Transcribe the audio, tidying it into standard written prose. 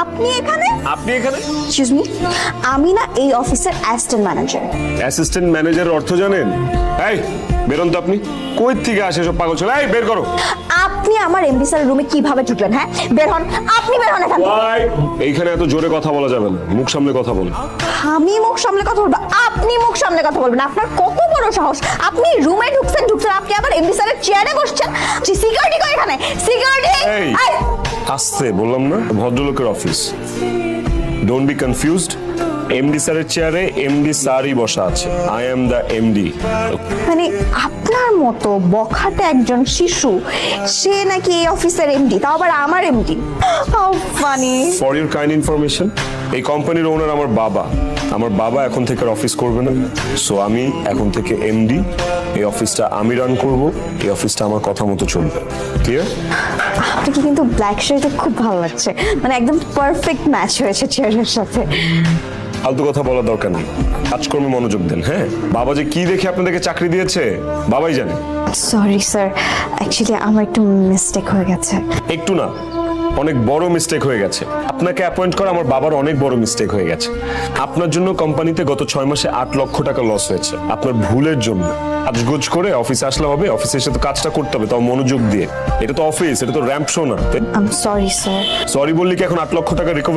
আপনি এখানে? আপনি এখানে? এক্সকিউজ মি, আমি না এই অফিসের অ্যাসিস্ট্যান্ট ম্যানেজার। অ্যাসিস্ট্যান্ট ম্যানেজারের অর্থ জানেন? এই বেরোন তো আপনি। কই থেকে আসে সব পাগল ছেলে? এই বের করো। আপনি আমার এমডি স্যারের রুমে কিভাবে ঢুকলেন? হ্যাঁ, বের হন, আপনি বের হন এখান থেকে। ওই, এইখানে এত জোরে কথা বলা যাবে না, মুখ সামলে কথা বলুন। আমি মুখ সামলে কথা বলবো? আপনি মুখ সামলে কথা বলবেন? আপনার কত বড় সাহস! আপনি রুমে ঢুকছেন, আপনি আবার এমডি স্যারের চেয়ারে বসছেন। সিকিউরিটি কই এখানে? সিকিউরিটি! এই আসতে বললাম না, ভদ্রলোকের office. Don't be confused. MD স্যারের চেয়ারে এমডি স্যারই বসা আছে। I am the MD. মানে আপনার মতো বখাটে একজন শিশু, সে নাকি এই অফিসের এমডি, তাও আবার আমার MD. How funny! For your kind information, এই কোম্পানির ওনার আমার বাবা। আমার বাবা এখন থেকে অফিস করবে না, সো আমি এখন থেকে এমডি। এই অফিসটা আমি রান করব, এই অফিসটা আমার কথা মতো চলবে। ক্লিয়ার? আপনাকে কিন্তু ব্ল্যাক শার্টে খুব ভালো লাগছে, মানে একদম পারফেক্ট ম্যাচ হয়েছে চেয়ারের সাথে। ফালতু কথা বলার দরকার নেই, কাজকর্মে মনোযোগ দেন। হ্যাঁ, বাবা যে কি দেখে আপনাদেরকে চাকরি দিয়েছে বাবাই জানে। সরি স্যার, অ্যাকচুয়ালি আমার একটু মিস্টেক হয়ে গেছে। একটু না, অনেক বড় মিস্টেক হয়ে গেছে। আপনাকে অ্যাপয়েন্ট করা আমার বাবার অনেক বড় মিস্টেক হয়ে গেছে। আপনার জন্য কোম্পানিতে গত 6 মাসে 8 লক্ষ টাকা লস হয়েছে, আপনার ভুলের জন্য। আজগোজ করে অফিসে আসলে হবে? অফিসে এসে তো কাজটা করতে হবে, তাও মনোযোগ দিয়ে। এটা তো অফিস, এটা তো র্যাম্প শো না। I am sorry sir. Sorry বললি কি এখন 8 লক্ষ টাকা রিকভার